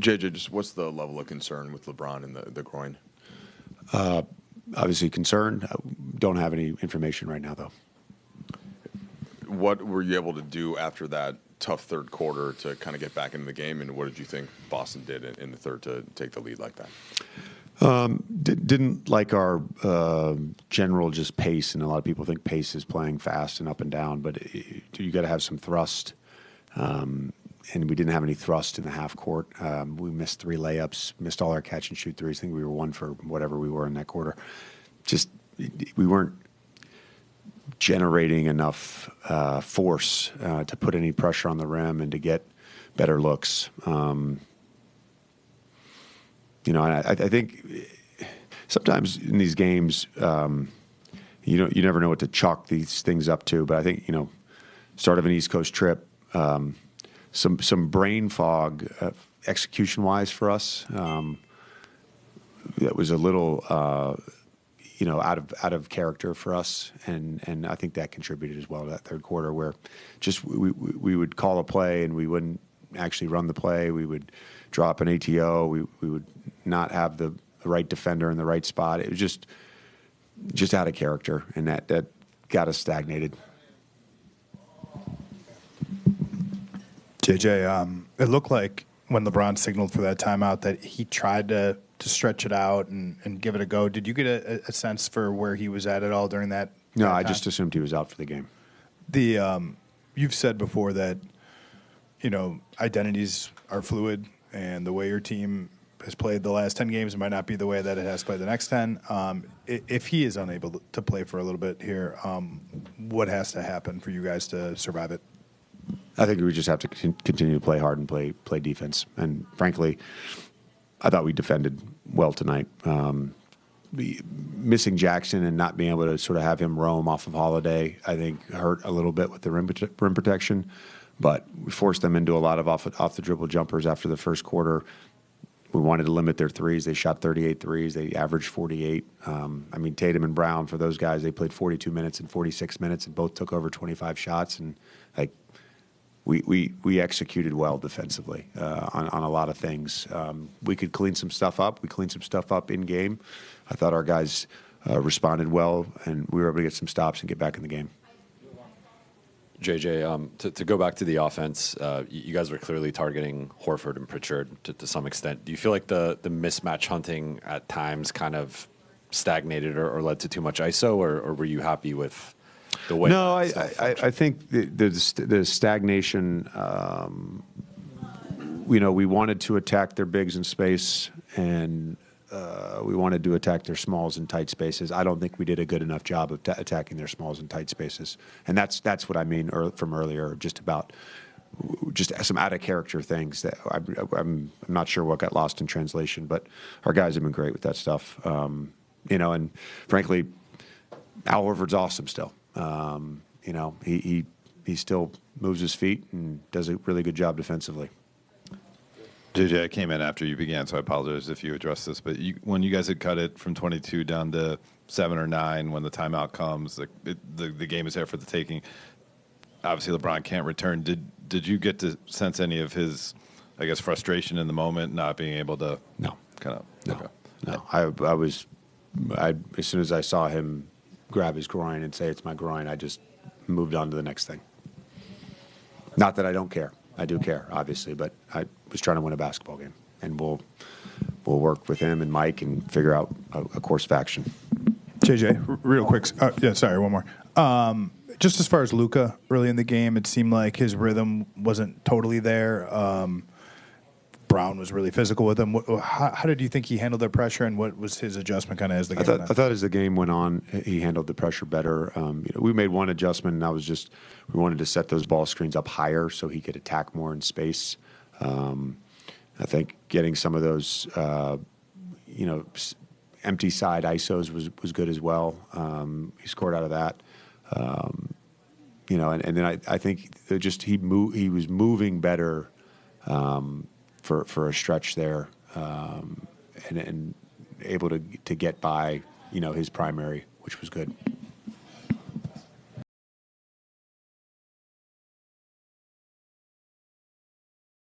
JJ, just what's the level of concern with LeBron and the groin? Obviously concerned. Don't have any information right now, though. What were you able to do after that tough third quarter to kind of get back into the game, and what did you think Boston did in the third to take the lead like that? Didn't like our general just pace, and a lot of people think pace is playing fast and up and down, but you got to have some thrust, and we didn't have any thrust in the half court. We missed 3 layups, missed all our catch and shoot threes. I think we were 1 for whatever we were in that quarter. Just we weren't generating enough force to put any pressure on the rim and to get better looks. I think sometimes in these games, you never know what to chalk these things up to. But I think start of an East Coast trip, some brain fog, execution wise for us. That was a little out of character for us, and I think that contributed as well to that third quarter, where just we would call a play and we wouldn't actually run the play. We would drop an ATO. We would not have the right defender in the right spot. It was just out of character, and that got us stagnated. JJ, it looked like when LeBron signaled for that timeout that he tried to stretch it out and give it a go. Did you get a sense for where he was at all during that? No, that I time? just assumed he was out for the game. You've said before that identities are fluid, and the way your team has played the last 10 games might not be the way that it has played the next 10. If he is unable to play for a little bit here, what has to happen for you guys to survive it? I think we just have to continue to play hard and play defense. And frankly, I thought we defended well tonight. Missing Jackson and not being able to sort of have him roam off of Holiday, I think, hurt a little bit with the rim protection. But we forced them into a lot of off the dribble jumpers after the first quarter. We wanted to limit their threes. They shot 38 threes. They averaged 48. Tatum and Brown, for those guys, they played 42 minutes and 46 minutes and both took over 25 shots. And we executed well defensively on a lot of things. We could clean some stuff up. We cleaned some stuff up in game. I thought our guys responded well, and we were able to get some stops and get back in the game. JJ, to go back to the offense, you guys were clearly targeting Horford and Pritchard to some extent. Do you feel like the mismatch hunting at times kind of stagnated or led to too much ISO, or were you happy with the way? No, I think the stagnation. We wanted to attack their bigs in space, and we wanted to attack their smalls in tight spaces. I don't think we did a good enough job of attacking their smalls in tight spaces, and that's what I mean from earlier, just some out of character things that I'm not sure what got lost in translation, but our guys have been great with that stuff. And frankly, Al Horford's awesome still. He still moves his feet and does a really good job defensively. JJ, I came in after you began, so I apologize if you addressed this. But when you guys had cut it from 22 down to 7 or 9, when the timeout comes, the game is there for the taking. Obviously, LeBron can't return. Did you get to sense any of his, I guess, frustration in the moment, not being able to? No. No. Okay. No. I as soon as I saw him grab his groin and say it's my groin, I just moved on to the next thing. Not that I don't care. I do care, obviously, but I was trying to win a basketball game, and we'll work with him and Mike and figure out a course of action. JJ, real quick. One more. Just as far as Luka early in the game, it seemed like his rhythm wasn't totally there. Brown was really physical with him. How did you think he handled the pressure, and what was his adjustment kind of as the game went on? I thought as the game went on, he handled the pressure better. We made one adjustment, and that was just we wanted to set those ball screens up higher so he could attack more in space. I think getting some of those, empty side ISOs was good as well. He scored out of that. And then I think he was moving better. For a stretch there, and able to get by, his primary, which was good.